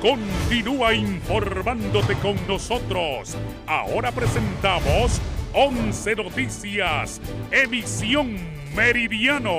Continúa informándote con nosotros. Ahora presentamos 11 Noticias, Emisión Meridiano.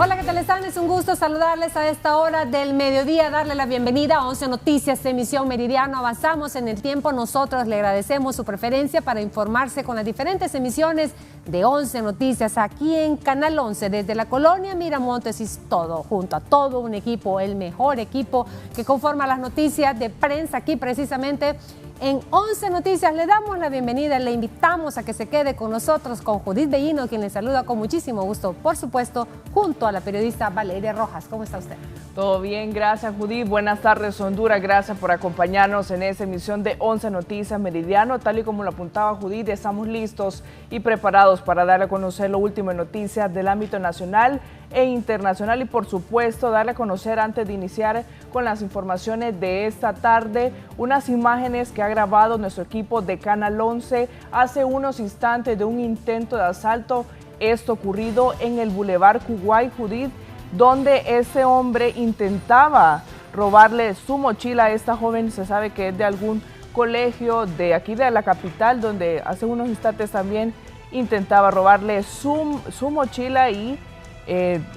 Hola, ¿qué tal están? Es un gusto saludarles a esta hora del mediodía, darle la bienvenida a 11 Noticias, Emisión Meridiano. Avanzamos en el tiempo, nosotros le agradecemos su preferencia para informarse con las diferentes emisiones de 11 Noticias aquí en Canal 11, desde la colonia Miramontes y todo, junto a todo un equipo, el mejor equipo que conforma las noticias de prensa aquí precisamente en 11 Noticias. Le damos la bienvenida, le invitamos a que se quede con nosotros, con Judith Bellino, quien le saluda con muchísimo gusto, por supuesto, junto a la periodista Valeria Rojas. ¿Cómo está usted? Todo bien, gracias Judith. Buenas tardes Honduras, gracias por acompañarnos en esta emisión de 11 Noticias Meridiano. Tal y como lo apuntaba Judith, estamos listos y preparados para darle a conocer lo último en noticias del ámbito nacional e internacional y por supuesto darle a conocer antes de iniciar con las informaciones de esta tarde unas imágenes que ha grabado nuestro equipo de Canal 11 hace unos instantes de un intento de asalto, esto ocurrido en el Boulevard Kuwait, Judith, donde ese hombre intentaba robarle su mochila a esta joven. Se sabe que es de algún colegio de aquí de la capital, donde hace unos instantes también intentaba robarle su mochila y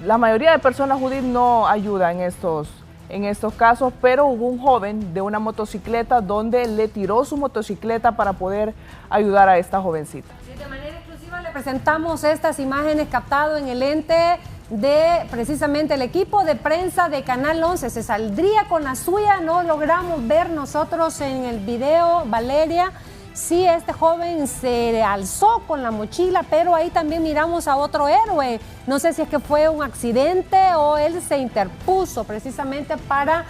la mayoría de personas, Judith, no ayuda en estos casos, pero hubo un joven de una motocicleta donde le tiró su motocicleta para poder ayudar a esta jovencita. De manera exclusiva le presentamos estas imágenes captadas en el ente de precisamente el equipo de prensa de Canal 11. Se saldría con la suya, no logramos ver nosotros en el video, Valeria. Sí, este joven se alzó con la mochila, pero ahí también miramos a otro héroe. No sé si es que fue un accidente o él se interpuso precisamente para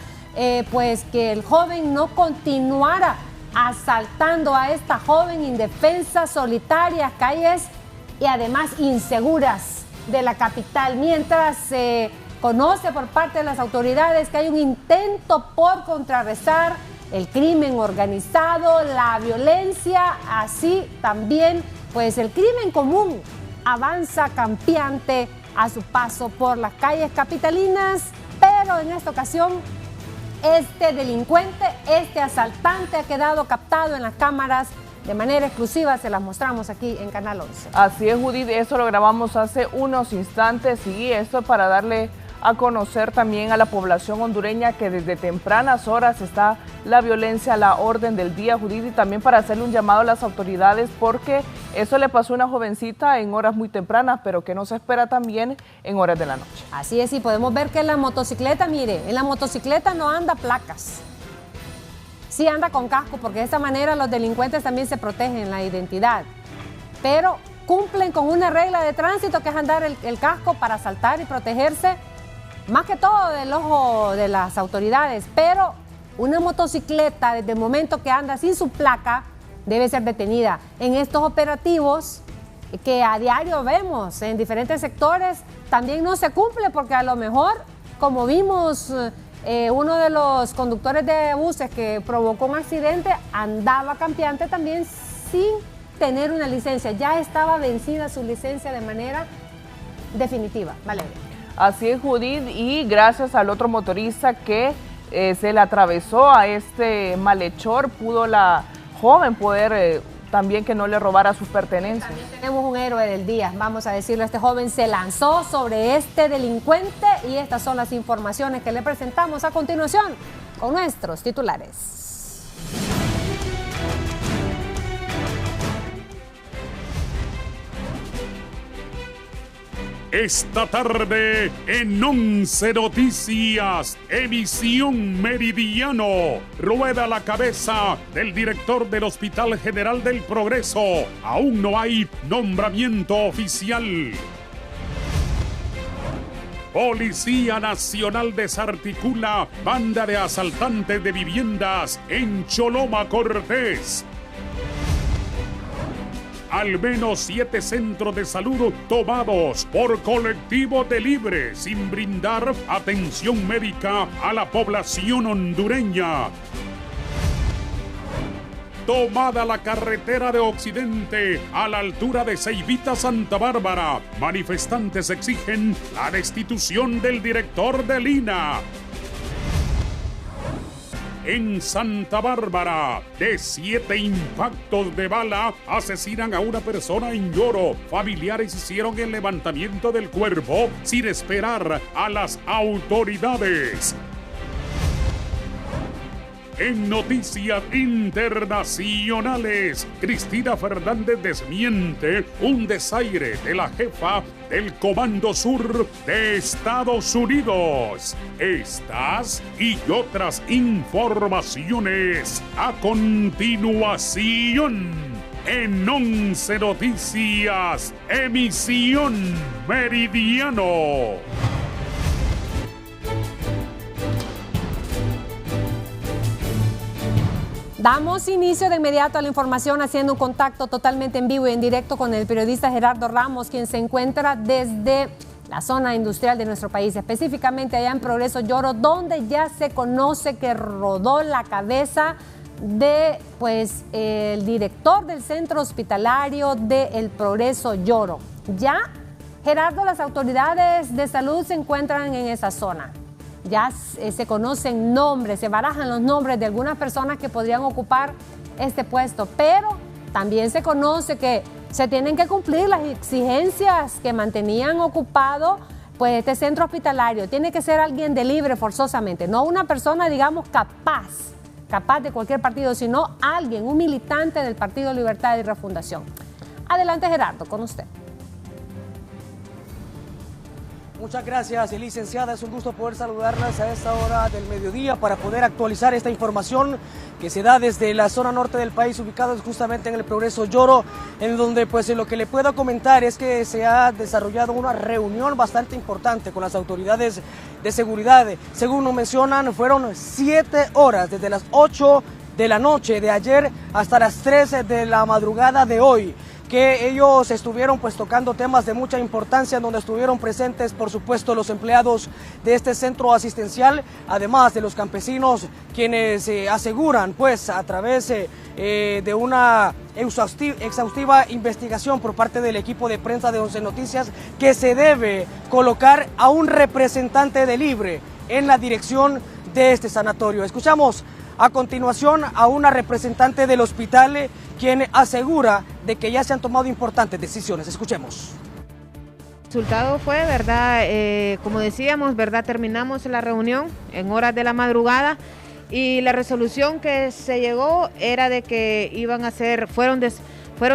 pues que el joven no continuara asaltando a esta joven indefensa, solitarias calles y además inseguras de la capital. Mientras se conoce por parte de las autoridades que hay un intento por contrarrestar el crimen organizado, la violencia, así también pues el crimen común avanza campeante a su paso por las calles capitalinas, pero en esta ocasión este delincuente, este asaltante ha quedado captado en las cámaras de manera exclusiva, se las mostramos aquí en Canal 11. Así es, Judith, eso lo grabamos hace unos instantes y esto para darle a conocer también a la población hondureña que desde tempranas horas está la violencia a la orden del día, Judith, y también para hacerle un llamado a las autoridades porque eso le pasó a una jovencita en horas muy tempranas, pero que no se espera también en horas de la noche. Así es, y podemos ver que en la motocicleta, mire, en la motocicleta no anda placas. Sí anda con casco, porque de esta manera los delincuentes también se protegen la identidad, pero cumplen con una regla de tránsito que es andar el casco para asaltar y protegerse más que todo del ojo de las autoridades, pero una motocicleta desde el momento que anda sin su placa debe ser detenida. En estos operativos que a diario vemos en diferentes sectores también no se cumple porque a lo mejor, como vimos, uno de los conductores de buses que provocó un accidente andaba campeante también sin tener una licencia, ya estaba vencida su licencia de manera definitiva. Valeria. Así es, Judith, y gracias al otro motorista que se le atravesó a este malhechor, pudo la joven poder también que no le robara sus pertenencias. También tenemos un héroe del día, vamos a decirlo, este joven se lanzó sobre este delincuente y estas son las informaciones que le presentamos a continuación con nuestros titulares. Esta tarde en 11 Noticias, Emisión Meridiano, rueda la cabeza del director del Hospital General del Progreso. Aún no hay nombramiento oficial. Policía Nacional desarticula banda de asaltantes de viviendas en Choloma Cortés. al menos 7 centros de salud tomados por colectivos de Libre sin brindar atención médica a la población hondureña. Tomada la carretera de Occidente a la altura de Ceibita, Santa Bárbara. Manifestantes exigen la destitución del director del INAH. En Santa Bárbara, de 7 impactos de bala, asesinan a una persona en Lloro. Familiares hicieron el levantamiento del cuerpo sin esperar a las autoridades. En noticias internacionales, Cristina Fernández desmiente un desaire de la jefa del Comando Sur de Estados Unidos. Estas y otras informaciones a continuación en 11 Noticias, emisión Meridiano. Damos inicio de inmediato a la información haciendo un contacto totalmente en vivo y en directo con el periodista Gerardo Ramos, quien se encuentra desde la zona industrial de nuestro país, específicamente allá en Progreso Lloro, donde ya se conoce que rodó la cabeza de el director del centro hospitalario de El Progreso Lloro. Ya, Gerardo, las autoridades de salud se encuentran en esa zona. Ya se conocen nombres, se barajan los nombres de algunas personas que podrían ocupar este puesto, pero también se conoce que se tienen que cumplir las exigencias que mantenían ocupado este centro hospitalario. Tiene que ser alguien de Libre forzosamente, no una persona, digamos, capaz de cualquier partido, sino alguien, un militante del Partido Libertad y Refundación. Adelante, Gerardo, con usted. Muchas gracias, licenciada. Es un gusto poder saludarlas a esta hora del mediodía para poder actualizar esta información que se da desde la zona norte del país, ubicados justamente en el Progreso Lloro, en donde lo que le puedo comentar es que se ha desarrollado una reunión bastante importante con las autoridades de seguridad. Según nos mencionan, fueron 7 horas, desde las 8 de la noche de ayer hasta las 3 de la madrugada de hoy, que ellos estuvieron tocando temas de mucha importancia, donde estuvieron presentes, por supuesto, los empleados de este centro asistencial, además de los campesinos, quienes aseguran, a través de una exhaustiva investigación por parte del equipo de prensa de 11 Noticias, que se debe colocar a un representante de Libre en la dirección de este sanatorio. Escuchamos a continuación a una representante del hospital, quien asegura de que ya se han tomado importantes decisiones. Escuchemos. El resultado fue, ¿verdad? Como decíamos, ¿verdad? Terminamos la reunión en horas de la madrugada y la resolución que se llegó era de que fueron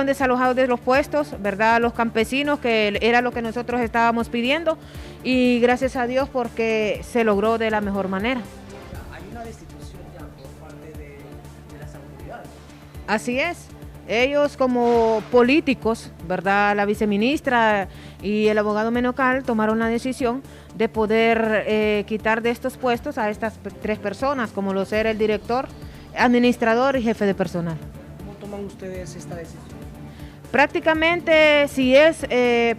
desalojados de los puestos, ¿verdad? Los campesinos, que era lo que nosotros estábamos pidiendo, y gracias a Dios porque se logró de la mejor manera. ¿Hay una destitución ya por parte de las autoridades? Así es. Ellos como políticos, ¿verdad? La viceministra y el abogado Menocal tomaron la decisión de poder quitar de estos puestos a estas 3 personas, como lo era el director, administrador y jefe de personal. ¿Cómo toman ustedes esta decisión? Prácticamente, si es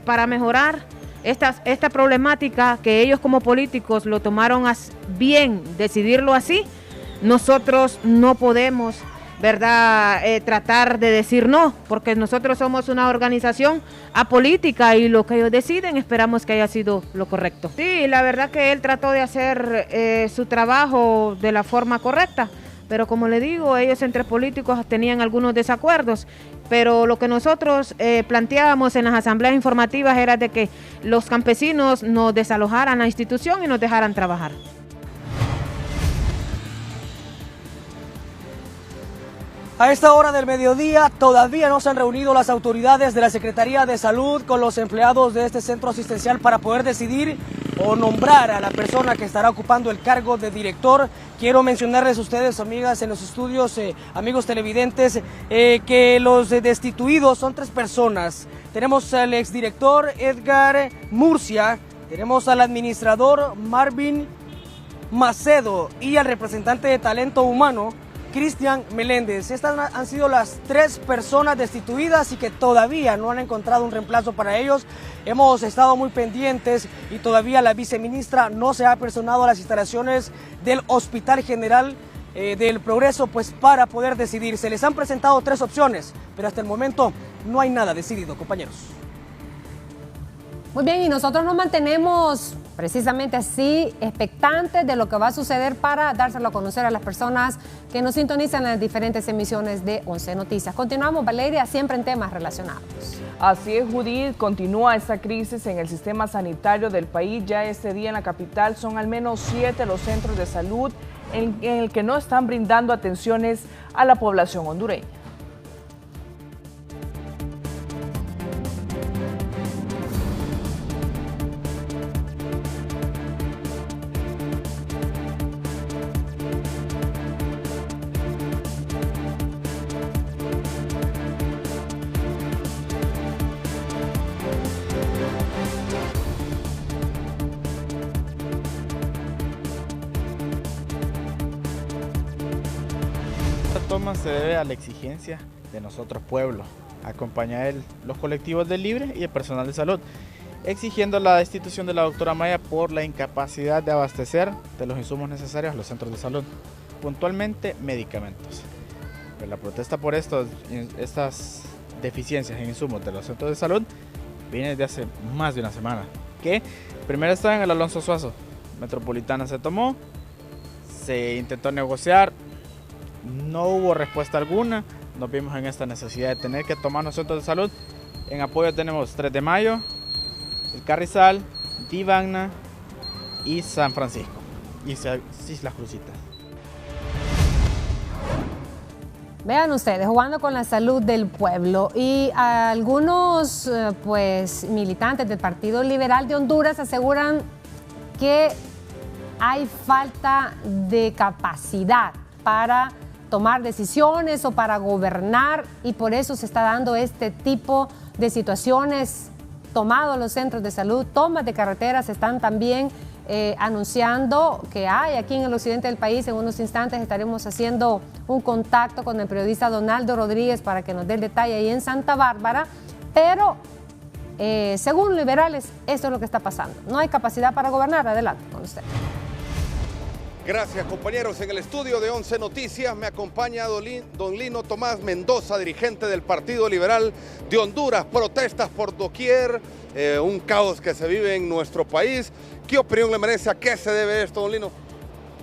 para mejorar esta problemática, que ellos como políticos lo tomaron bien, decidirlo así, nosotros no podemos, ¿verdad? Tratar de decir no, porque nosotros somos una organización apolítica y lo que ellos deciden esperamos que haya sido lo correcto. Sí, la verdad que él trató de hacer su trabajo de la forma correcta, pero como le digo, ellos entre políticos tenían algunos desacuerdos, pero lo que nosotros planteábamos en las asambleas informativas era de que los campesinos nos desalojaran la institución y nos dejaran trabajar. A esta hora del mediodía todavía no se han reunido las autoridades de la Secretaría de Salud con los empleados de este centro asistencial para poder decidir o nombrar a la persona que estará ocupando el cargo de director. Quiero mencionarles a ustedes, amigas en los estudios, amigos televidentes, que los destituidos son 3 personas. Tenemos al exdirector Edgar Murcia, tenemos al administrador Marvin Macedo y al representante de talento humano Cristian Meléndez. Estas han sido las 3 personas destituidas y que todavía no han encontrado un reemplazo para ellos. Hemos estado muy pendientes y todavía la viceministra no se ha personado a las instalaciones del Hospital General del Progreso pues para poder decidir. Se les han presentado 3 opciones, pero hasta el momento no hay nada decidido, compañeros. Muy bien, y nosotros nos mantenemos precisamente así, expectantes de lo que va a suceder para dárselo a conocer a las personas que nos sintonizan en las diferentes emisiones de 11 Noticias. Continuamos, Valeria, siempre en temas relacionados. Así es, Judith, continúa esta crisis en el sistema sanitario del país. Ya este día en la capital son al menos 7 los centros de salud en el que no están brindando atenciones a la población hondureña. Toma se debe a la exigencia de nosotros pueblo, acompañar los colectivos del Libre y el personal de salud, exigiendo la destitución de la doctora Maya por la incapacidad de abastecer de los insumos necesarios a los centros de salud, puntualmente medicamentos. Pero la protesta por estas deficiencias en insumos de los centros de salud viene desde hace más de una semana, que primero estaba en el Alonso Suazo, Metropolitana se tomó, se intentó negociar, no hubo respuesta alguna, nos vimos en esta necesidad de tener que tomar los centros de salud. En apoyo tenemos 3 de Mayo, el Carrizal, Divagna y San Francisco, y Islas Cruzitas. Vean ustedes, jugando con la salud del pueblo, y algunos pues militantes del Partido Liberal de Honduras aseguran que hay falta de capacidad para tomar decisiones o para gobernar, y por eso se está dando este tipo de situaciones. Tomados los centros de salud, tomas de carreteras, están también anunciando que hay aquí en el occidente del país. En unos instantes estaremos haciendo un contacto con el periodista Donaldo Rodríguez para que nos dé el detalle ahí en Santa Bárbara, pero según liberales, esto es lo que está pasando. No hay capacidad para gobernar. Adelante con usted. Gracias, compañeros. En el estudio de 11 Noticias me acompaña don Lino Tomás Mendoza, dirigente del Partido Liberal de Honduras. Protestas por doquier, un caos que se vive en nuestro país. ¿Qué opinión le merece? ¿A qué se debe esto, don Lino?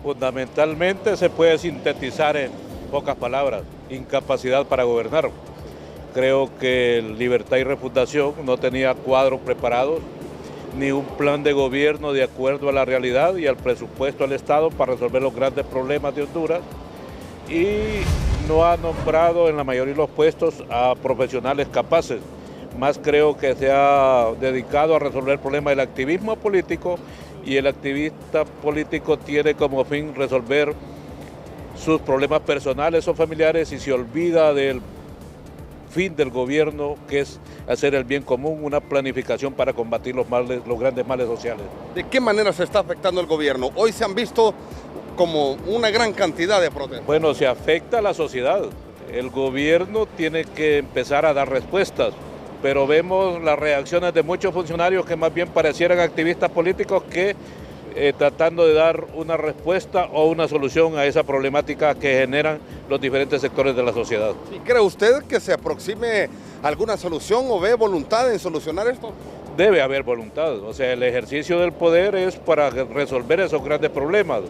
Fundamentalmente se puede sintetizar en pocas palabras: incapacidad para gobernar. Creo que Libertad y Refundación no tenía cuadros preparados, ni un plan de gobierno de acuerdo a la realidad y al presupuesto del Estado para resolver los grandes problemas de Honduras, y no ha nombrado en la mayoría de los puestos a profesionales capaces. Más creo que se ha dedicado a resolver el problema del activismo político, y el activista político tiene como fin resolver sus problemas personales o familiares y se olvida del fin del gobierno, que es hacer el bien común, una planificación para combatir los grandes males sociales. ¿De qué manera se está afectando el gobierno? Hoy se han visto como una gran cantidad de protestas. Bueno, se afecta a la sociedad. El gobierno tiene que empezar a dar respuestas, pero vemos las reacciones de muchos funcionarios que más bien parecieran activistas políticos que tratando de dar una respuesta o una solución a esa problemática que generan los diferentes sectores de la sociedad. ¿Y cree usted que se aproxime alguna solución o ve voluntad en solucionar esto? Debe haber voluntad, o sea, el ejercicio del poder es para resolver esos grandes problemas.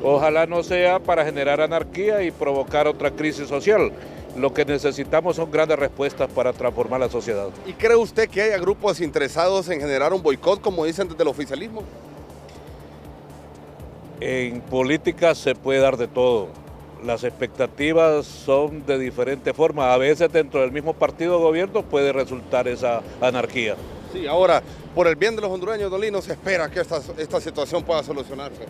Ojalá no sea para generar anarquía y provocar otra crisis social. Lo que necesitamos son grandes respuestas para transformar la sociedad. ¿Y cree usted que haya grupos interesados en generar un boicot, como dicen desde el oficialismo? En política se puede dar de todo. Las expectativas son de diferente forma. A veces dentro del mismo partido de gobierno puede resultar esa anarquía. Sí, ahora, por el bien de los hondureños, don Lino, se espera que esta situación pueda solucionarse.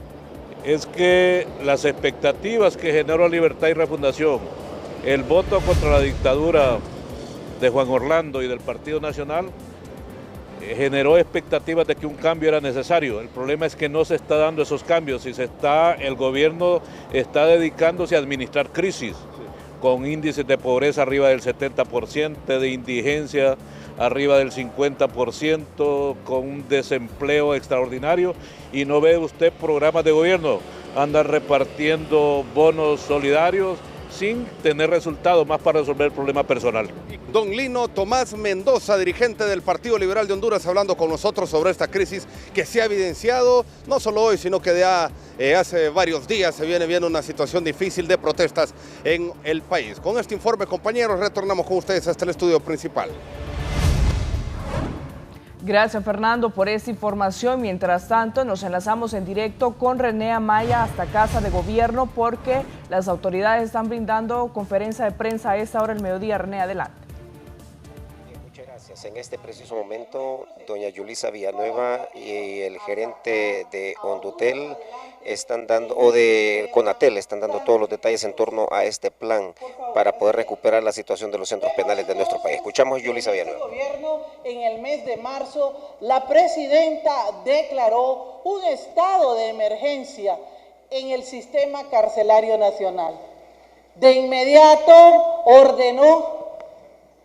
Es que las expectativas que generó Libertad y Refundación, el voto contra la dictadura de Juan Orlando y del Partido Nacional, generó expectativas de que un cambio era necesario. El problema es que no se está dando esos cambios y el gobierno está dedicándose a administrar crisis, con índices de pobreza arriba del 70%, de indigencia arriba del 50%, con un desempleo extraordinario, y no ve usted programas de gobierno, andan repartiendo bonos solidarios sin tener resultados, más para resolver el problema personal. Don Lino Tomás Mendoza, dirigente del Partido Liberal de Honduras, hablando con nosotros sobre esta crisis que se ha evidenciado no solo hoy, sino que hace varios días se viene viendo una situación difícil de protestas en el país. Con este informe, compañeros, retornamos con ustedes hasta el estudio principal. Gracias, Fernando, por esta información. Mientras tanto, nos enlazamos en directo con René Amaya hasta Casa de Gobierno, porque las autoridades están brindando conferencia de prensa a esta hora del mediodía. René, adelante. Muchas gracias. En este preciso momento, doña Yulisa Villanueva y el gerente de Hondutel están dando, o de Conatel, están dando todos los detalles en torno a este plan para poder recuperar la situación de los centros penales de nuestro país. Escuchamos a Yulisa Villanueva. En el mes de marzo, la presidenta declaró un estado de emergencia en el sistema carcelario nacional. De inmediato ordenó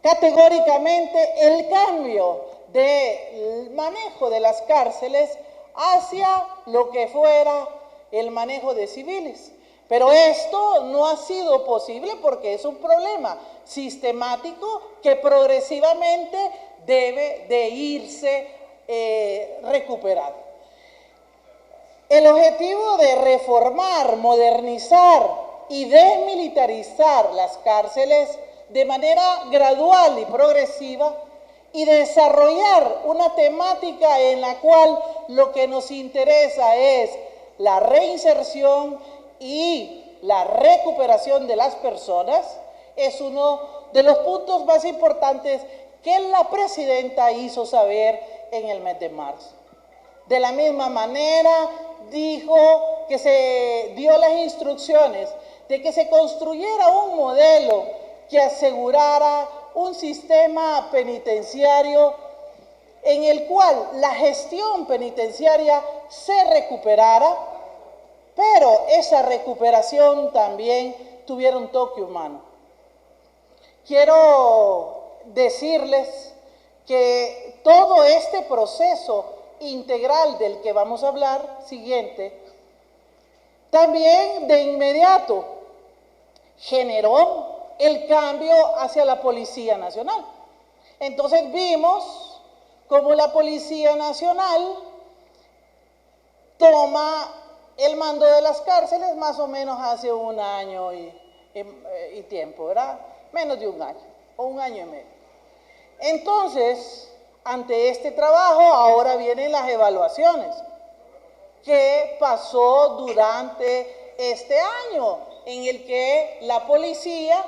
categóricamente el cambio del manejo de las cárceles hacia lo que fuera el manejo de civiles. Pero esto no ha sido posible porque es un problema sistemático que progresivamente debe de irse recuperando. El objetivo de reformar, modernizar y desmilitarizar las cárceles de manera gradual y progresiva, y desarrollar una temática en la cual lo que nos interesa es la reinserción y la recuperación de las personas, es uno de los puntos más importantes que la presidenta hizo saber en el mes de marzo. De la misma manera, dijo que se dio las instrucciones de que se construyera un modelo que asegurara un sistema penitenciario en el cual la gestión penitenciaria se recuperara, pero esa recuperación también tuviera un toque humano. Quiero decirles que todo este proceso integral del que vamos a hablar, siguiente, también de inmediato generó el cambio hacia la Policía Nacional. Entonces vimos cómo la Policía Nacional toma el mando de las cárceles más o menos hace un año y tiempo, ¿verdad? Menos de un año, o un año y medio. Entonces, ante este trabajo, ahora vienen las evaluaciones. ¿Qué pasó durante este año en el que la policía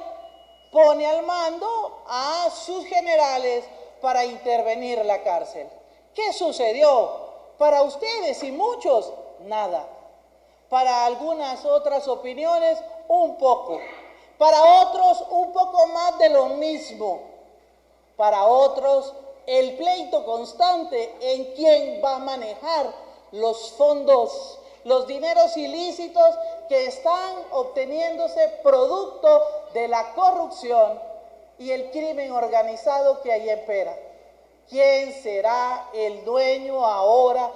pone al mando a sus generales para intervenir en la cárcel? ¿Qué sucedió? Para ustedes y muchos, nada. Para algunas otras opiniones, un poco. Para otros, un poco más de lo mismo. Para otros, el pleito constante en quién va a manejar los fondos, los dineros ilícitos que están obteniéndose producto de la corrupción y el crimen organizado que ahí impera. ¿Quién será el dueño ahora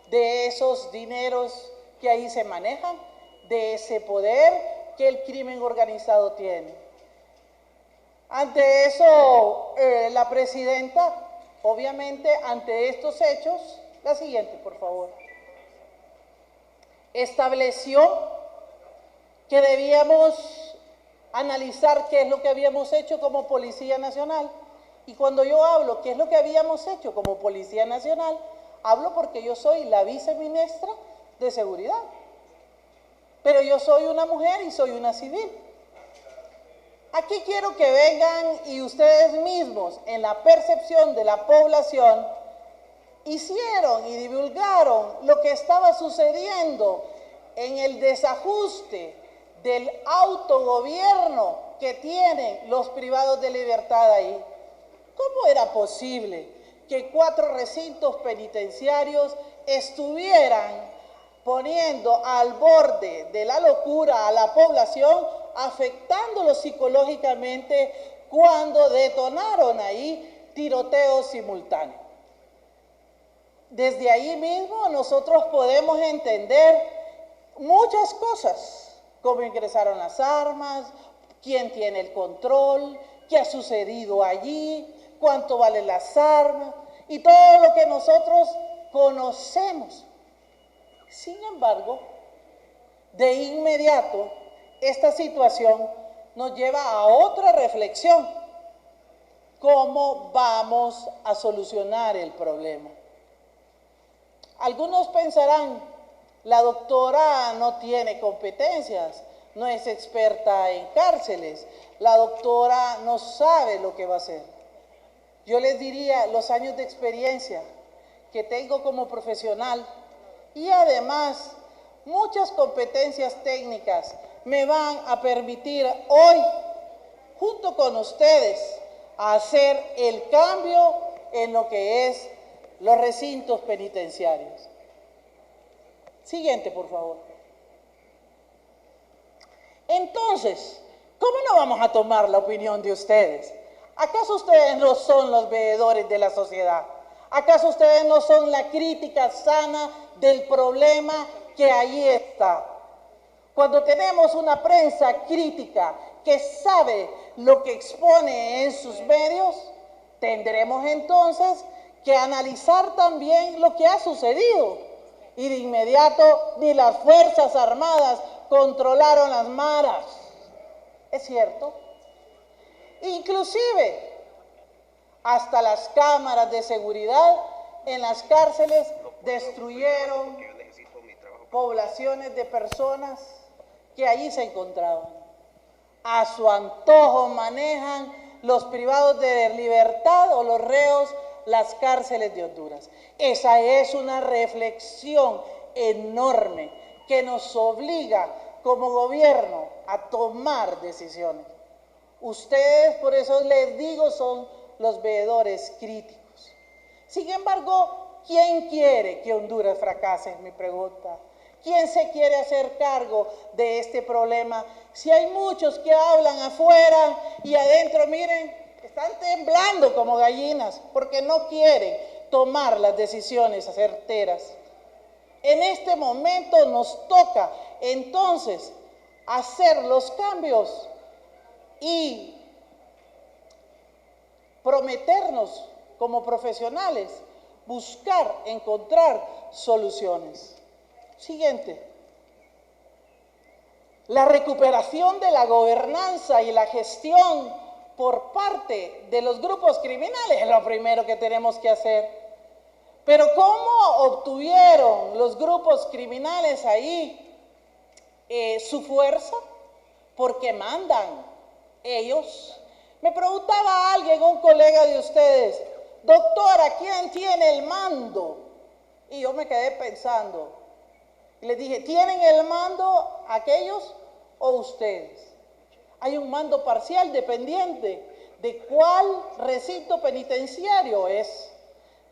de esos dineros que ahí se manejan, de ese poder que el crimen organizado tiene? Ante eso, la presidenta, obviamente, ante estos hechos, la siguiente, por favor, estableció que debíamos analizar qué es lo que habíamos hecho como Policía Nacional. Y cuando yo hablo qué es lo que habíamos hecho como Policía Nacional, hablo porque yo soy la viceministra de Seguridad. Pero yo soy una mujer y soy una civil. Aquí quiero que vengan y ustedes mismos, en la percepción de la población, hicieron y divulgaron lo que estaba sucediendo en el desajuste del autogobierno que tienen los privados de libertad ahí. ¿Cómo era posible que 4 recintos penitenciarios estuvieran poniendo al borde de la locura a la población, afectándolo psicológicamente cuando detonaron ahí tiroteos simultáneos. Desde ahí mismo nosotros podemos entender muchas cosas, cómo ingresaron las armas, quién tiene el control, qué ha sucedido allí, cuánto valen las armas y todo lo que nosotros conocemos. Sin embargo, de inmediato, esta situación nos lleva a otra reflexión. ¿Cómo vamos a solucionar el problema? Algunos pensarán, la doctora no tiene competencias, no es experta en cárceles, la doctora no sabe lo que va a hacer. Yo les diría, los años de experiencia que tengo como profesional y además muchas competencias técnicas me van a permitir hoy, junto con ustedes, hacer el cambio en lo que es los recintos penitenciarios. Siguiente, por favor. Entonces, ¿cómo no vamos a tomar la opinión de ustedes? ¿Acaso ustedes no son los veedores de la sociedad? ¿Acaso ustedes no son la crítica sana del problema que ahí está? Cuando tenemos una prensa crítica que sabe lo que expone en sus medios, tendremos entonces que analizar también lo que ha sucedido. Y de inmediato ni las Fuerzas Armadas controlaron las maras. ¿Es cierto? Inclusive, hasta las cámaras de seguridad en las cárceles destruyeron poblaciones de personas que allí se encontraban. A su antojo manejan los privados de libertad o los reos las cárceles de Honduras. Esa es una reflexión enorme que nos obliga como gobierno a tomar decisiones. Ustedes, por eso les digo, son los veedores críticos. Sin embargo, ¿quién quiere que Honduras fracase? Es mi pregunta. ¿Quién se quiere hacer cargo de este problema? Si hay muchos que hablan afuera y adentro, miren, están temblando como gallinas porque no quieren tomar las decisiones certeras. En este momento nos toca entonces hacer los cambios y prometernos como profesionales, buscar, encontrar soluciones. Siguiente. La recuperación de la gobernanza y la gestión por parte de los grupos criminales es lo primero que tenemos que hacer. Pero ¿cómo obtuvieron los grupos criminales ahí su fuerza? Porque mandan ellos. Me preguntaba alguien, un colega de ustedes, doctora, ¿quién tiene el mando? Y yo me quedé pensando. Y les dije, ¿tienen el mando aquellos o ustedes? Hay un mando parcial dependiente de cuál recinto penitenciario es,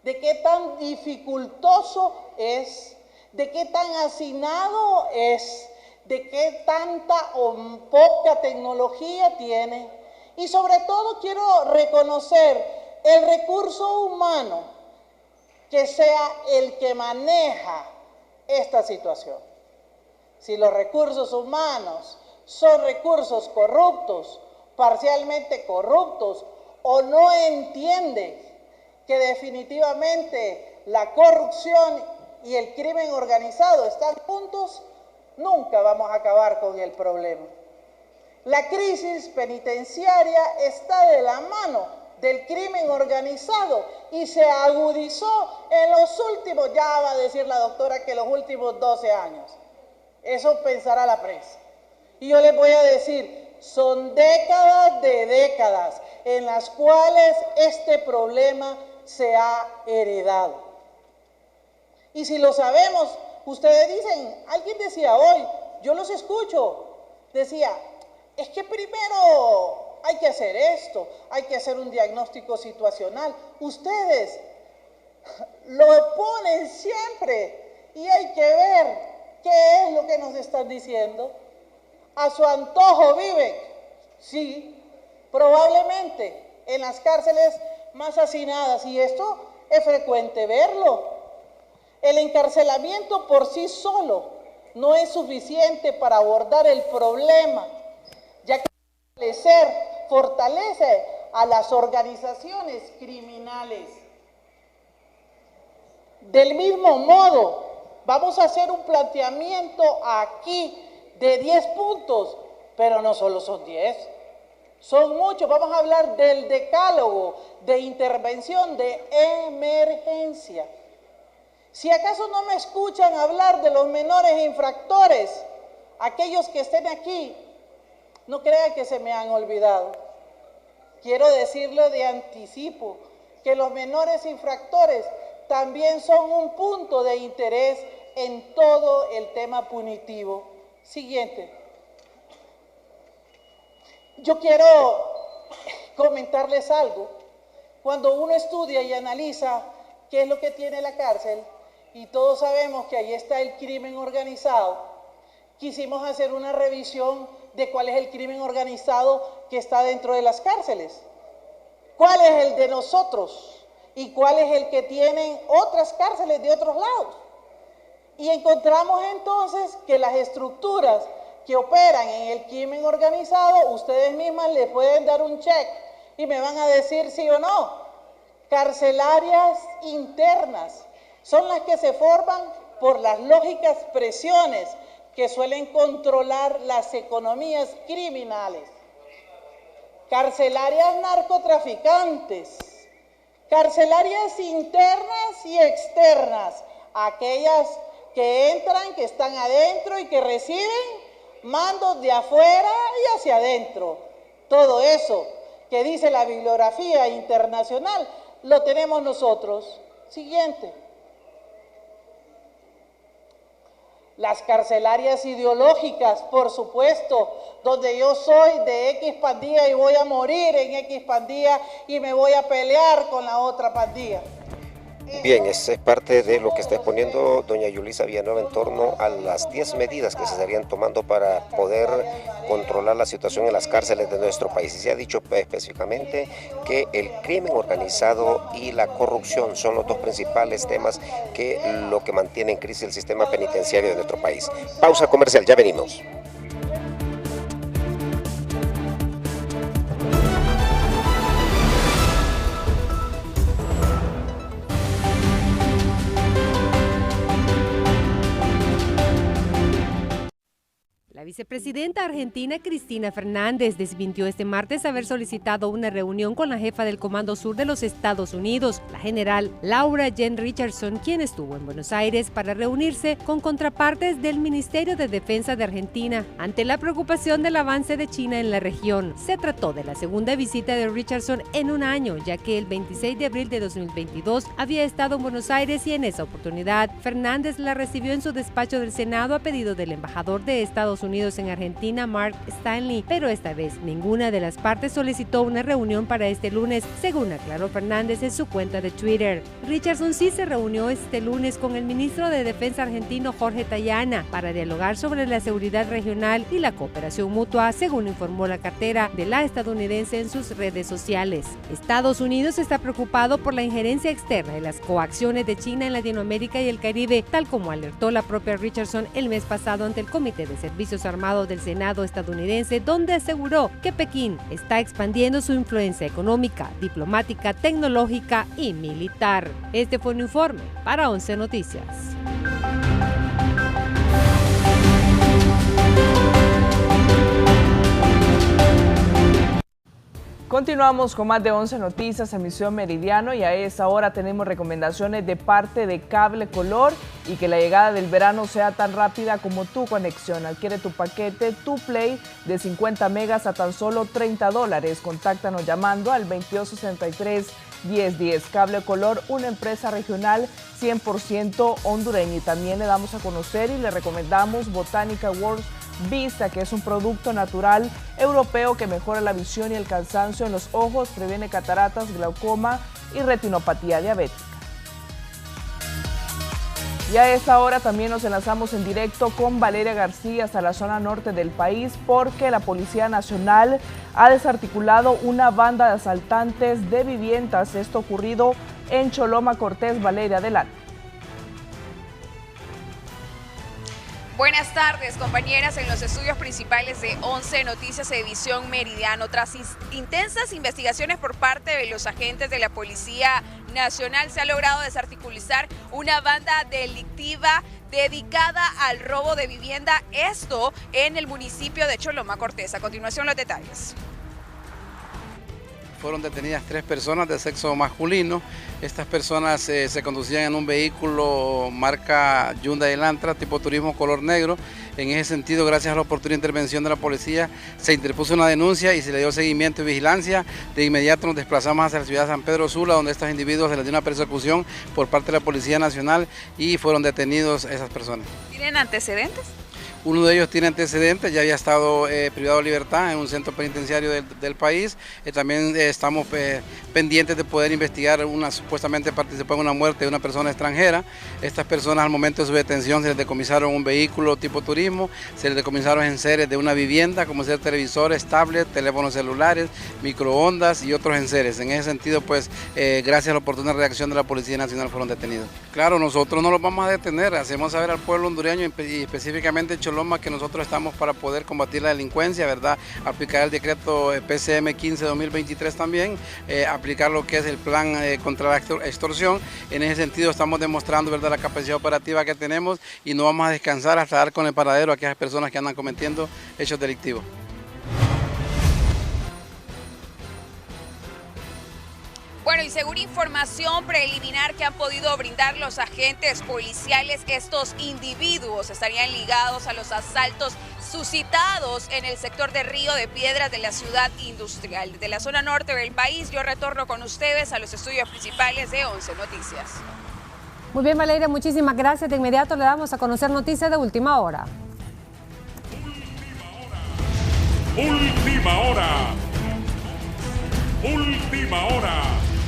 de qué tan dificultoso es, de qué tan hacinado es, de qué tanta o poca tecnología tiene. Y sobre todo quiero reconocer el recurso humano que sea el que maneja esta situación. Si los recursos humanos son recursos corruptos, parcialmente corruptos, o no entienden que definitivamente la corrupción y el crimen organizado están juntos, nunca vamos a acabar con el problema. La crisis penitenciaria está de la mano del crimen organizado y se agudizó en los últimos, ya va a decir la doctora que los últimos 12 años. Eso pensará la prensa. Y yo les voy a decir, son décadas de décadas en las cuales este problema se ha heredado. Y si lo sabemos, ustedes dicen, alguien decía hoy, yo los escucho, decía, es que primero hay que hacer esto, hay que hacer un diagnóstico situacional. Ustedes lo ponen siempre y hay que ver qué es lo que nos están diciendo. A su antojo viven, sí, probablemente en las cárceles más hacinadas, y esto es frecuente verlo. El encarcelamiento por sí solo no es suficiente para abordar el problema, ya que fortalece a las organizaciones criminales. Del mismo modo, vamos a hacer un planteamiento aquí de 10 puntos, pero no solo son 10, son muchos. Vamos a hablar del decálogo de intervención de emergencia. Si acaso no me escuchan hablar de los menores infractores, aquellos que estén aquí, no crean que se me han olvidado. Quiero decirle de anticipo que los menores infractores también son un punto de interés en todo el tema punitivo. Siguiente. Yo quiero comentarles algo. Cuando uno estudia y analiza qué es lo que tiene la cárcel, y todos sabemos que ahí está el crimen organizado, quisimos hacer una revisión de cuál es el crimen organizado que está dentro de las cárceles. ¿Cuál es el de nosotros? ¿Y cuál es el que tienen otras cárceles de otros lados? Y encontramos entonces que las estructuras que operan en el crimen organizado, ustedes mismas le pueden dar un check y me van a decir sí o no. Carcelarias internas son las que se forman por las lógicas presiones que suelen controlar las economías criminales. Carcelarias narcotraficantes, carcelarias internas y externas, aquellas que entran, que están adentro y que reciben mandos de afuera y hacia adentro. Todo eso que dice la bibliografía internacional lo tenemos nosotros. Siguiente. Las carcelarias ideológicas, por supuesto, donde yo soy de X pandilla y voy a morir en X pandilla y me voy a pelear con la otra pandilla. Bien, esa es parte de lo que está exponiendo doña Yulisa Villanueva en torno a las 10 medidas que se estarían tomando para poder controlar la situación en las cárceles de nuestro país. Y se ha dicho específicamente que el crimen organizado y la corrupción son los dos principales temas que lo que mantiene en crisis el sistema penitenciario de nuestro país. Pausa comercial, ya venimos. La vicepresidenta argentina Cristina Fernández desmintió este martes haber solicitado una reunión con la jefa del Comando Sur de los Estados Unidos, la general Laura Jen Richardson, quien estuvo en Buenos Aires para reunirse con contrapartes del Ministerio de Defensa de Argentina ante la preocupación del avance de China en la región. Se trató de la segunda visita de Richardson en un año, ya que el 26 de abril de 2022 había estado en Buenos Aires y en esa oportunidad Fernández la recibió en su despacho del Senado a pedido del embajador de Estados Unidos en Argentina, Mark Stanley, pero esta vez ninguna de las partes solicitó una reunión para este lunes, según aclaró Fernández en su cuenta de Twitter. Richardson sí se reunió este lunes con el ministro de Defensa argentino Jorge Tayana para dialogar sobre la seguridad regional y la cooperación mutua, según informó la cartera de la estadounidense en sus redes sociales. Estados Unidos está preocupado por la injerencia externa y las coacciones de China en Latinoamérica y el Caribe, tal como alertó la propia Richardson el mes pasado ante el Comité de Servicios Armados del Senado estadounidense, donde aseguró que Pekín está expandiendo su influencia económica, diplomática, tecnológica y militar. Este fue un informe para 11 Noticias. Continuamos con más de 11 Noticias, emisión Meridiano, y a esta hora tenemos recomendaciones de parte de Cable Color y que la llegada del verano sea tan rápida como tu conexión. Adquiere tu paquete Tu Play de 50 megas a tan solo $30. Contáctanos llamando al 2263-1010. Cable Color, una empresa regional 100% hondureña. Y también le damos a conocer y le recomendamos Botanica World Vista, que es un producto natural europeo que mejora la visión y el cansancio en los ojos, previene cataratas, glaucoma y retinopatía diabética. Y a esta hora también nos enlazamos en directo con Valeria García hasta la zona norte del país porque la Policía Nacional ha desarticulado una banda de asaltantes de viviendas. Esto ocurrido en Choloma Cortés. Valeria, adelante. Buenas tardes, compañeras, en los estudios principales de 11 Noticias Edición Meridiano. Tras intensas investigaciones por parte de los agentes de la Policía Nacional, se ha logrado desarticular una banda delictiva dedicada al robo de vivienda, esto en el municipio de Choloma Cortés. A continuación, los detalles. Fueron detenidas 3 personas de sexo masculino. Estas personas se conducían en un vehículo marca Hyundai Elantra tipo turismo color negro. En ese sentido, gracias a la oportuna intervención de la policía, se interpuso una denuncia y se le dio seguimiento y vigilancia. De inmediato nos desplazamos hacia la ciudad de San Pedro Sula, donde a estos individuos se les dio una persecución por parte de la Policía Nacional y fueron detenidos esas personas. ¿Tienen antecedentes? Uno de ellos tiene antecedentes, ya había estado privado de libertad en un centro penitenciario del país. También estamos pendientes de poder investigar supuestamente participó en una muerte de una persona extranjera. Estas personas al momento de su detención se les decomisaron un vehículo tipo turismo, se les decomisaron enseres de una vivienda como ser televisores, tablets, teléfonos celulares, microondas y otros enseres. En ese sentido, pues gracias a la oportuna reacción de la Policía Nacional fueron detenidos. Claro, nosotros no los vamos a detener, hacemos saber al pueblo hondureño y específicamente Choloma que nosotros estamos para poder combatir la delincuencia, ¿verdad? Aplicar el decreto PCM 15-2023 también, aplicar lo que es el plan contra la extorsión. En ese sentido estamos demostrando, ¿verdad?, la capacidad operativa que tenemos y no vamos a descansar hasta dar con el paradero a aquellas personas que andan cometiendo hechos delictivos. Bueno, y según información preliminar que han podido brindar los agentes policiales, estos individuos estarían ligados a los asaltos suscitados en el sector de Río de Piedras de la ciudad industrial. Desde la zona norte del país, yo retorno con ustedes a los estudios principales de 11 Noticias. Muy bien, Valeria, muchísimas gracias. De inmediato le damos a conocer noticias de última hora. Última hora. Última hora.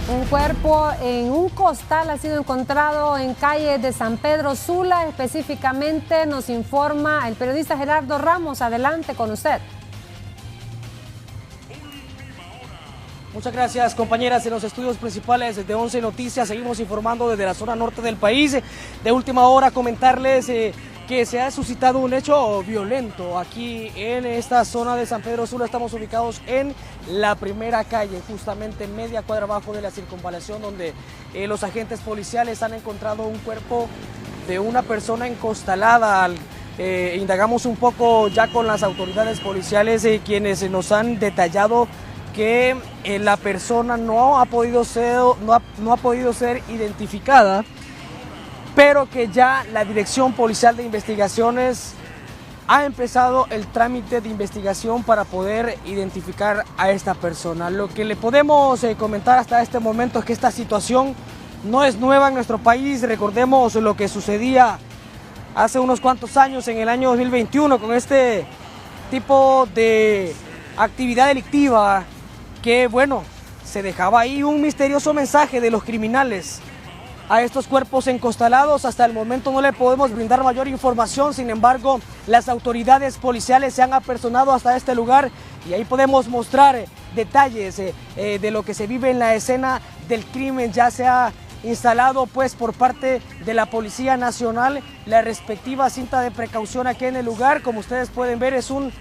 Un cuerpo en un costal ha sido encontrado en calle de San Pedro Sula. Específicamente nos informa el periodista Gerardo Ramos. Adelante con usted. Muchas gracias, compañeras. En los estudios principales de 11 Noticias seguimos informando desde la zona norte del país. De última hora comentarles que se ha suscitado un hecho violento aquí en esta zona de San Pedro Sula. Estamos ubicados en la primera calle, justamente media cuadra abajo de la circunvalación, donde los agentes policiales han encontrado un cuerpo de una persona encostalada. Indagamos un poco ya con las autoridades policiales, quienes nos han detallado que la persona no ha podido ser identificada, pero que ya la Dirección Policial de Investigaciones ha empezado el trámite de investigación para poder identificar a esta persona. Lo que le podemos comentar hasta este momento es que esta situación no es nueva en nuestro país. Recordemos lo que sucedía hace unos cuantos años, en el año 2021, con este tipo de actividad delictiva que, bueno, se dejaba ahí un misterioso mensaje de los criminales a estos cuerpos encostalados. Hasta el momento no le podemos brindar mayor información, sin embargo, las autoridades policiales se han apersonado hasta este lugar y ahí podemos mostrar detalles de lo que se vive en la escena del crimen. Ya se ha instalado pues por parte de la Policía Nacional la respectiva cinta de precaución aquí en el lugar. Como ustedes pueden ver, es un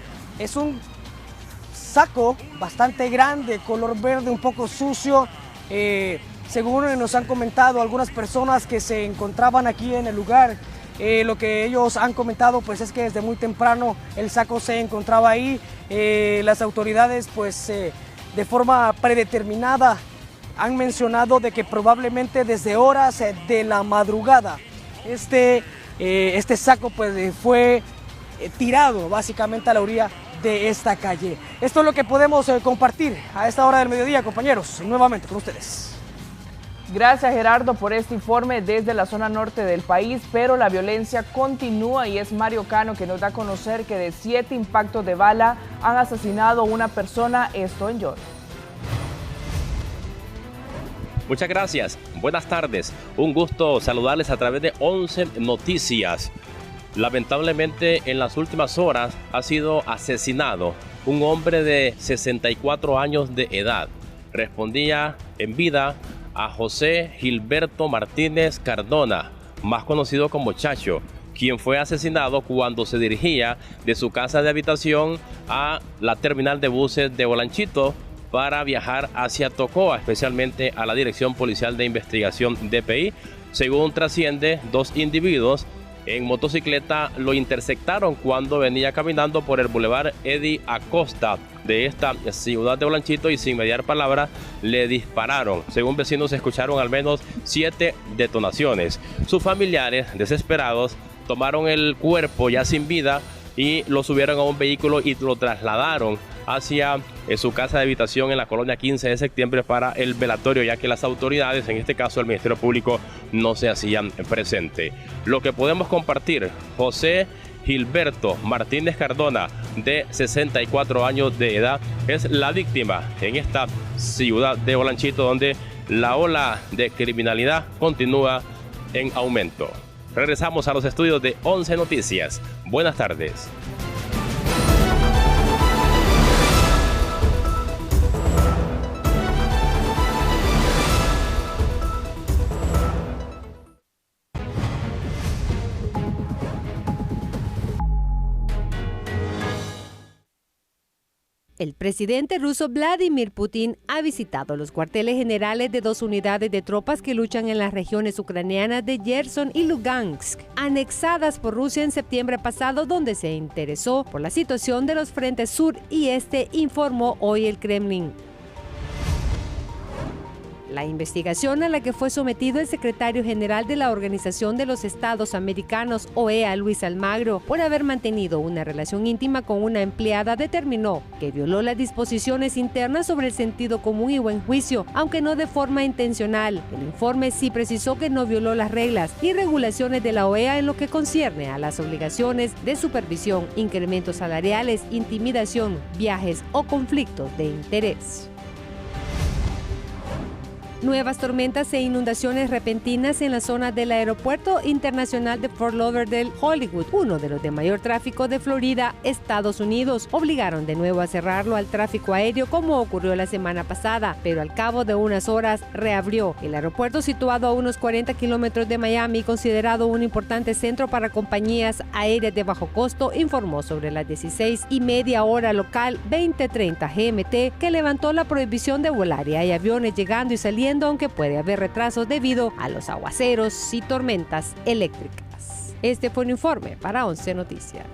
saco bastante grande, color verde, un poco sucio. Según nos han comentado algunas personas que se encontraban aquí en el lugar, lo que ellos han comentado pues es que desde muy temprano el saco se encontraba ahí. Las autoridades pues de forma predeterminada han mencionado de que probablemente desde horas de la madrugada este saco pues fue tirado básicamente a la orilla de esta calle. Esto es lo que podemos compartir a esta hora del mediodía, compañeros, nuevamente con ustedes. Gracias, Gerardo, por este informe desde la zona norte del país, pero la violencia continúa y es Mario Cano que nos da a conocer que de 7 impactos de bala han asesinado a una persona, esto en Lloro. Muchas gracias. Buenas tardes. Un gusto saludarles a través de 11 Noticias. Lamentablemente, en las últimas horas ha sido asesinado un hombre de 64 años de edad. Respondía en vida a José Gilberto Martínez Cardona, más conocido como Chacho, quien fue asesinado cuando se dirigía de su casa de habitación a la terminal de buses de Olanchito para viajar hacia Tocoa, especialmente a la Dirección Policial de Investigación DPI. Según trasciende, dos individuos en motocicleta lo interceptaron cuando venía caminando por el bulevar Eddie Acosta de esta ciudad de Olanchito y sin mediar palabra le dispararon. Según vecinos, se escucharon al menos 7 detonaciones. Sus familiares, desesperados, tomaron el cuerpo ya sin vida y lo subieron a un vehículo y lo trasladaron hacia su casa de habitación en la colonia 15 de septiembre para el velatorio, ya que las autoridades, en este caso el Ministerio Público, no se hacían presente. Lo que podemos compartir: José Gilberto Martínez Cardona, de 64 años de edad, es la víctima en esta ciudad de Olanchito, donde la ola de criminalidad continúa en aumento. Regresamos a los estudios de 11 Noticias. Buenas tardes. El presidente ruso Vladimir Putin ha visitado los cuarteles generales de 2 unidades de tropas que luchan en las regiones ucranianas de Gerson y Lugansk, anexadas por Rusia en septiembre pasado, donde se interesó por la situación de los frentes sur y este, informó hoy el Kremlin. La investigación a la que fue sometido el secretario general de la Organización de los Estados Americanos, OEA, Luis Almagro, por haber mantenido una relación íntima con una empleada, determinó que violó las disposiciones internas sobre el sentido común y buen juicio, aunque no de forma intencional. El informe sí precisó que no violó las reglas y regulaciones de la OEA en lo que concierne a las obligaciones de supervisión, incrementos salariales, intimidación, viajes o conflictos de interés. Nuevas tormentas e inundaciones repentinas en la zona del Aeropuerto Internacional de Fort Lauderdale, Hollywood, uno de los de mayor tráfico de Florida, Estados Unidos, obligaron de nuevo a cerrarlo al tráfico aéreo como ocurrió la semana pasada, pero al cabo de unas horas reabrió. El aeropuerto, situado a unos 40 kilómetros de Miami, considerado un importante centro para compañías aéreas de bajo costo, informó sobre las 16:30 hora local 20:30 GMT que levantó la prohibición de volar y hay aviones llegando y saliendo, aunque puede haber retrasos debido a los aguaceros y tormentas eléctricas. Este fue un informe para 11 Noticias.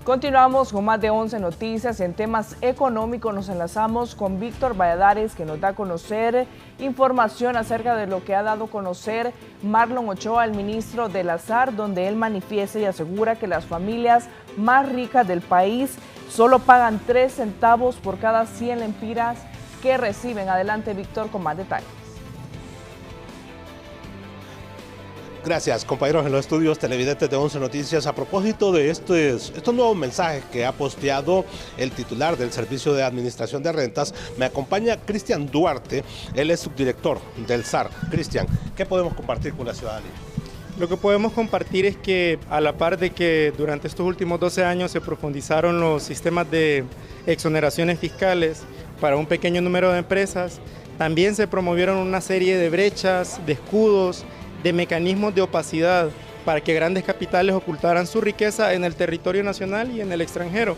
Continuamos con más de 11 Noticias. En temas económicos nos enlazamos con Víctor Valladares, que nos da a conocer información acerca de lo que ha dado a conocer Marlon Ochoa, el ministro del Azar, donde él manifiesta y asegura que las familias más ricas del país solo pagan 3 centavos por cada 100 lempiras que reciben. Adelante, Víctor, con más detalles. Gracias, compañeros en los estudios televidentes de 11 Noticias. A propósito de estos nuevos mensajes que ha posteado el titular del Servicio de Administración de Rentas, me acompaña Cristian Duarte, él es subdirector del SAR. Cristian, ¿qué podemos compartir con la ciudadanía? Lo que podemos compartir es que, a la par de que durante estos últimos 12 años se profundizaron los sistemas de exoneraciones fiscales para un pequeño número de empresas, también se promovieron una serie de brechas, de escudos, de mecanismos de opacidad para que grandes capitales ocultaran su riqueza en el territorio nacional y en el extranjero.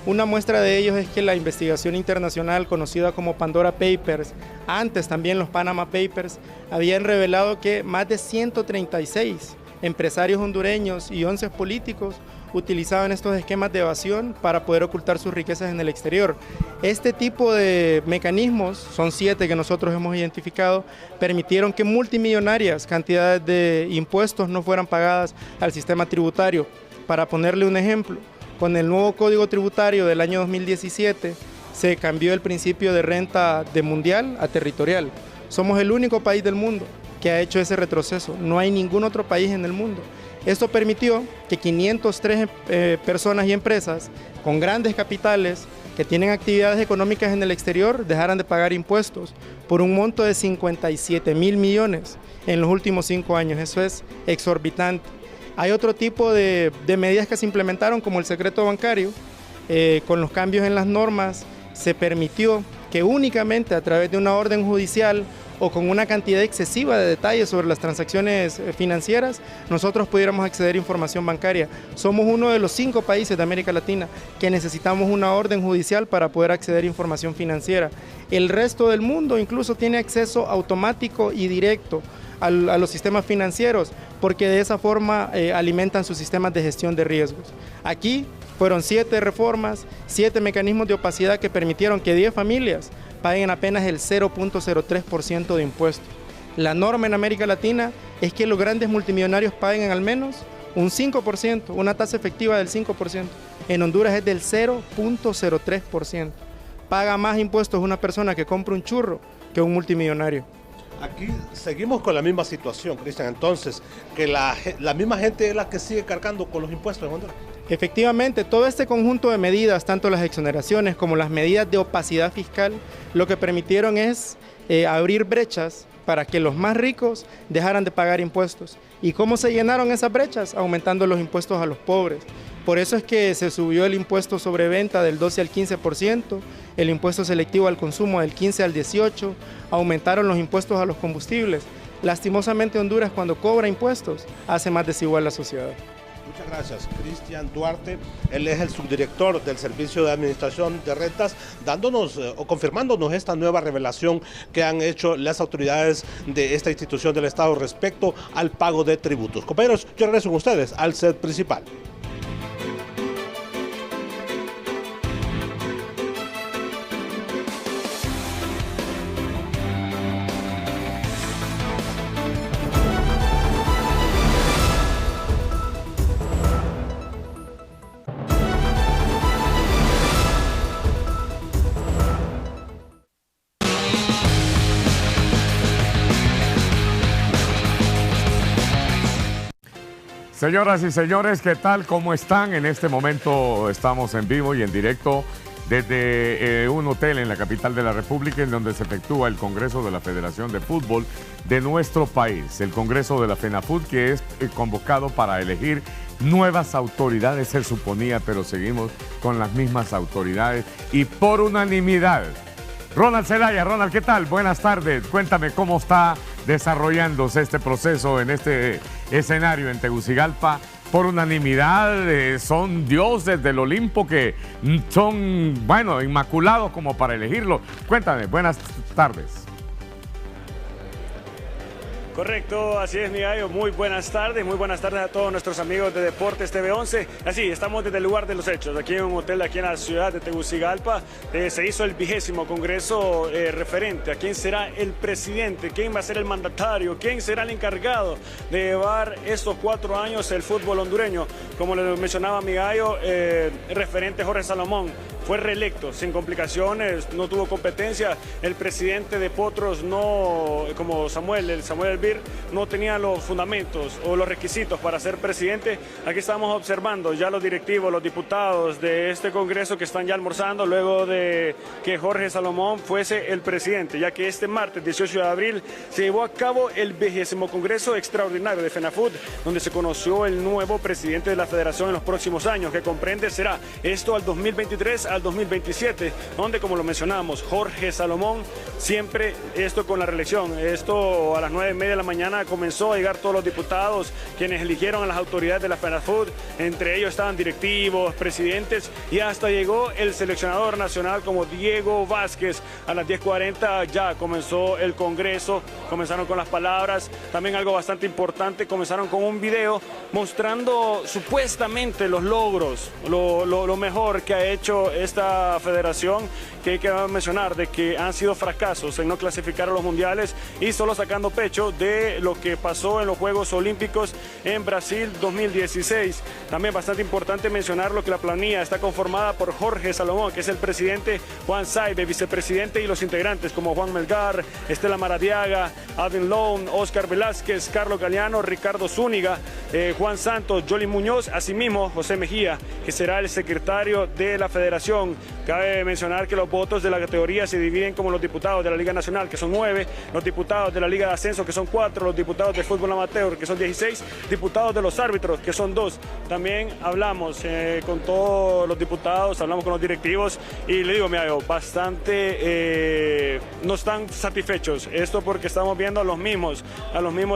Una muestra de ellos es que la investigación internacional conocida como Pandora Papers, antes también los Panama Papers, habían revelado que más de 136 empresarios hondureños y 11 políticos utilizaban estos esquemas de evasión para poder ocultar sus riquezas en el exterior. Este tipo de mecanismos, son 7 que nosotros hemos identificado, permitieron que multimillonarias cantidades de impuestos no fueran pagadas al sistema tributario. Para ponerle un ejemplo, con el nuevo Código Tributario del año 2017 se cambió el principio de renta de mundial a territorial. Somos el único país del mundo que ha hecho ese retroceso. No hay ningún otro país en el mundo. Esto permitió que 503 personas y empresas con grandes capitales que tienen actividades económicas en el exterior dejaran de pagar impuestos por un monto de 57.000 millones en los últimos 5 años. Eso es exorbitante. Hay otro tipo de medidas que se implementaron, como el secreto bancario. Con los cambios en las normas se permitió que únicamente a través de una orden judicial o con una cantidad excesiva de detalles sobre las transacciones financieras, nosotros pudiéramos acceder a información bancaria. Somos uno de los 5 países de América Latina que necesitamos una orden judicial para poder acceder a información financiera. El resto del mundo incluso tiene acceso automático y directo a los sistemas financieros, porque de esa forma alimentan sus sistemas de gestión de riesgos. Aquí fueron 7 reformas, 7 mecanismos de opacidad que permitieron que 10 familias paguen apenas el 0.03% de impuestos. La norma en América Latina es que los grandes multimillonarios paguen al menos un 5%, una tasa efectiva del 5%. En Honduras es del 0.03%. Paga más impuestos una persona que compra un churro que un multimillonario. Aquí seguimos con la misma situación, Cristian, entonces, que la misma gente es la que sigue cargando con los impuestos en Honduras. Efectivamente, todo este conjunto de medidas, tanto las exoneraciones como las medidas de opacidad fiscal, lo que permitieron es abrir brechas para que los más ricos dejaran de pagar impuestos. ¿Y cómo se llenaron esas brechas? Aumentando los impuestos a los pobres. Por eso es que se subió el impuesto sobre venta del 12 al 15%, el impuesto selectivo al consumo del 15 al 18%, aumentaron los impuestos a los combustibles. Lastimosamente Honduras, cuando cobra impuestos, hace más desigual la sociedad. Muchas gracias, Cristian Duarte. Él es el subdirector del Servicio de Administración de Rentas, dándonos o confirmándonos esta nueva revelación que han hecho las autoridades de esta institución del Estado respecto al pago de tributos. Compañeros, yo regreso con ustedes al set principal. Señoras y señores, ¿qué tal? ¿Cómo están? En este momento estamos en vivo y en directo desde un hotel en la capital de la República, en donde se efectúa el Congreso de la Federación de Fútbol de nuestro país, el Congreso de la FENAFUT, que es convocado para elegir nuevas autoridades, se suponía, pero seguimos con las mismas autoridades y por unanimidad. Ronald Zelaya, Ronald, ¿qué tal? Buenas tardes. Cuéntame cómo está desarrollándose este proceso en este escenario en Tegucigalpa. Por unanimidad, son dioses del Olimpo que son, bueno, inmaculados como para elegirlo. Cuéntame, buenas tardes. Correcto, así es, mi gallo. Muy buenas tardes a todos nuestros amigos de Deportes TV11. Así, estamos desde el lugar de los hechos, aquí en un hotel aquí en la ciudad de Tegucigalpa. Se hizo el 20º Congreso referente a quién será el presidente, quién va a ser el mandatario, quién será el encargado de llevar estos 4 años el fútbol hondureño. Como le mencionaba mi gallo, referente Jorge Salomón fue reelecto sin complicaciones, no tuvo competencia. El presidente de Potros, no, como Samuel Elvir, no tenía los fundamentos o los requisitos para ser presidente. Aquí estamos observando ya los directivos, los diputados de este Congreso que están ya almorzando luego de que Jorge Salomón fuese el presidente, ya que este martes 18 de abril se llevó a cabo el 20º Congreso Extraordinario de FENAFUT, donde se conoció el nuevo presidente de la federación en los próximos años, que comprende será esto al 2023 al 2027, donde, como lo mencionamos, Jorge Salomón, siempre esto con la reelección, esto a las 9:30 de la mañana comenzó a llegar todos los diputados, quienes eligieron a las autoridades de la FENAFUT, entre ellos estaban directivos, presidentes, y hasta llegó el seleccionador nacional como Diego Vázquez. A las 10:40 ya comenzó el Congreso, comenzaron con las palabras, también algo bastante importante, comenzaron con un video mostrando supuestamente los logros, lo mejor que ha hecho esta federación, que hay que mencionar de que han sido fracasos en no clasificar a los mundiales y solo sacando pecho de lo que pasó en los Juegos Olímpicos en Brasil 2016. También bastante importante mencionar que la planilla está conformada por Jorge Salomón, que es el presidente, Juan Saibe, vicepresidente, y los integrantes como Juan Melgar, Estela Maradiaga, Alvin Lone, Oscar Velázquez, Carlos Galeano, Ricardo Zúñiga, Juan Santos, Jolly Muñoz, asimismo José Mejía, que será el secretario de la federación. Cabe mencionar que los votos de la categoría se dividen como los diputados de la Liga Nacional, que son 9, los diputados de la Liga de Ascenso, que son 4, los diputados de fútbol amateur, que son 16, diputados de los árbitros, que son 2. También hablamos con todos los diputados, hablamos con los directivos y le digo, mira, bastante no están satisfechos. Esto porque estamos viendo a los mismos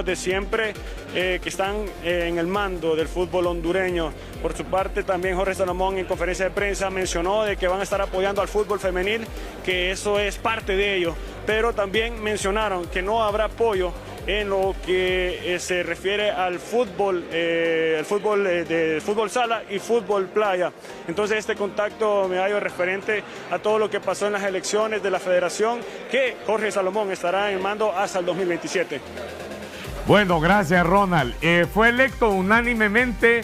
de siempre que están en el mando del fútbol hondureño. Por su parte, también Jorge Salomón en conferencia de prensa mencionó de que van a estar apoyando al fútbol femenil, que eso es parte de ello, pero también mencionaron que no habrá apoyo en lo que se refiere al fútbol, fútbol sala y fútbol playa. Entonces este contacto me hallo referente a todo lo que pasó en las elecciones de la federación, que Jorge Salomón estará en mando hasta el 2027. Bueno, gracias Ronald. ¿Fue electo unánimemente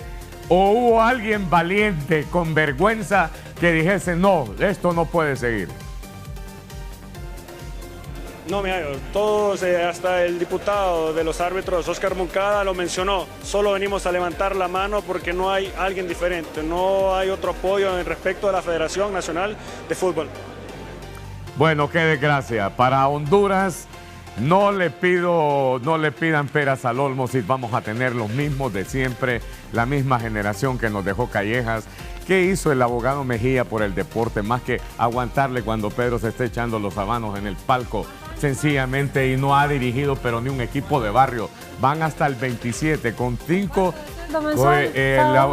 o hubo alguien valiente, con vergüenza, que dijese no, esto no puede seguir? No, mira, todos, hasta el diputado de los árbitros, Oscar Moncada, lo mencionó. Solo venimos a levantar la mano porque no hay alguien diferente, no hay otro apoyo en respecto a la Federación Nacional de Fútbol. Bueno, qué desgracia. Para Honduras, no le pidan peras al olmo si vamos a tener los mismos de siempre, la misma generación que nos dejó Callejas. ¿Qué hizo el abogado Mejía por el deporte? Más que aguantarle cuando Pedro se esté echando los habanos en el palco, sencillamente, y no ha dirigido pero ni un equipo de barrio. Van hasta el 27 con 5.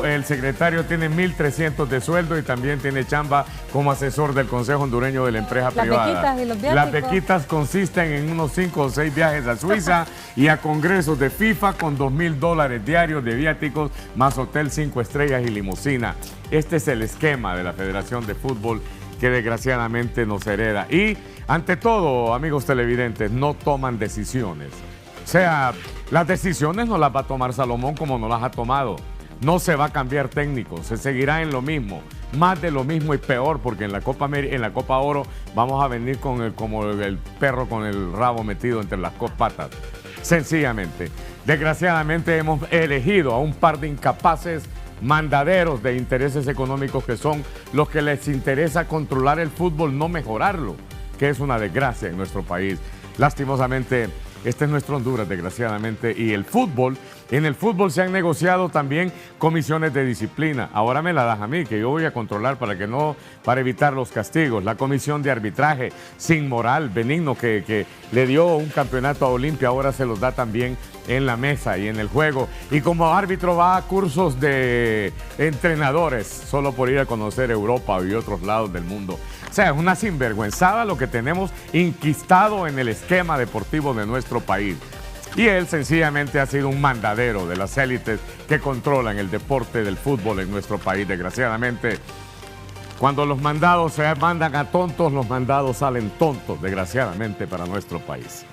El secretario tiene 1.300 de sueldo y también tiene chamba como asesor del Consejo Hondureño de la Empresa Privada. Bequitas y los viáticos. Las bequitas consisten en unos 5 o 6 viajes a Suiza y a congresos de FIFA con $2.000 diarios de viáticos, más hotel 5 estrellas y limusina. Este es el esquema de la Federación de Fútbol que desgraciadamente nos hereda. Y ante todo, amigos televidentes, no toman decisiones. O sea, las decisiones no las va a tomar Salomón como no las ha tomado. No se va a cambiar técnico, se seguirá en lo mismo, más de lo mismo y peor, porque en la Copa Oro vamos a venir como el perro con el rabo metido entre las patas. Sencillamente, desgraciadamente hemos elegido a un par de incapaces mandaderos de intereses económicos que son los que les interesa controlar el fútbol, no mejorarlo, que es una desgracia en nuestro país. Lastimosamente, este es nuestro Honduras, desgraciadamente, y en el fútbol se han negociado también comisiones de disciplina. Ahora me la das a mí, que yo voy a controlar para evitar los castigos. La comisión de arbitraje sin moral, benigno, que le dio un campeonato a Olimpia, ahora se los da también en la mesa y en el juego. Y como árbitro va a cursos de entrenadores, solo por ir a conocer Europa y otros lados del mundo. O sea, es una sinvergüenzada lo que tenemos inquistado en el esquema deportivo de nuestro país. Y él sencillamente ha sido un mandadero de las élites que controlan el deporte del fútbol en nuestro país. Desgraciadamente, cuando los mandados se mandan a tontos, los mandados salen tontos, desgraciadamente, para nuestro país.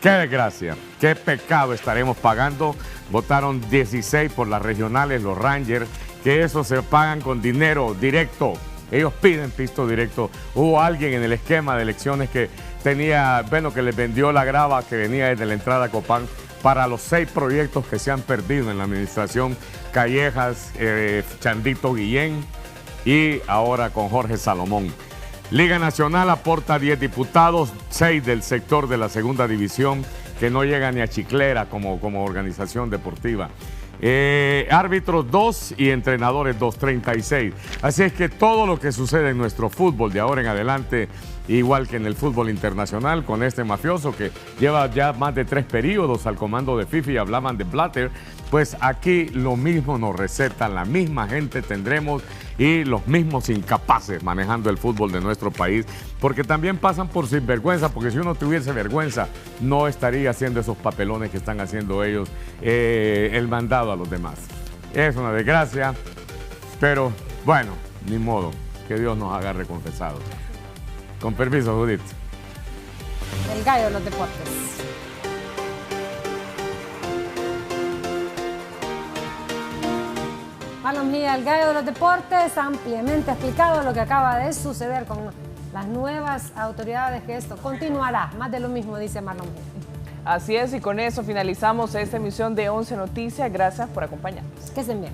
Qué desgracia, qué pecado estaremos pagando. Votaron 16 por las regionales, los Rangers, que eso se pagan con dinero directo. Ellos piden pisto directo. Hubo alguien en el esquema de elecciones que tenía, que les vendió la grava que venía desde la entrada a Copán para los 6 proyectos que se han perdido en la administración Callejas, Chandito Guillén y ahora con Jorge Salomón. Liga Nacional aporta 10 diputados, 6 del sector de la segunda división, que no llega ni a Chiclera como organización deportiva. Árbitros 2 y entrenadores 2, 36. Así es que todo lo que sucede en nuestro fútbol de ahora en adelante, igual que en el fútbol internacional, con este mafioso que lleva ya más de 3 periodos al comando de FIFA y hablaban de Blatter, pues aquí lo mismo nos recetan, la misma gente tendremos y los mismos incapaces manejando el fútbol de nuestro país, porque también pasan por sinvergüenza, porque si uno tuviese vergüenza no estaría haciendo esos papelones que están haciendo ellos, el mandado a los demás. Es una desgracia, pero bueno, ni modo. que Dios nos agarre confesados. Con permiso, Judith. El gallo de los deportes. Marlon Mejía, el gallo de los deportes, ampliamente explicado lo que acaba de suceder con las nuevas autoridades, que esto continuará. Más de lo mismo, dice Marlon Mejía. Así es, y con eso finalizamos esta emisión de 11 Noticias. Gracias por acompañarnos. Que estén bien.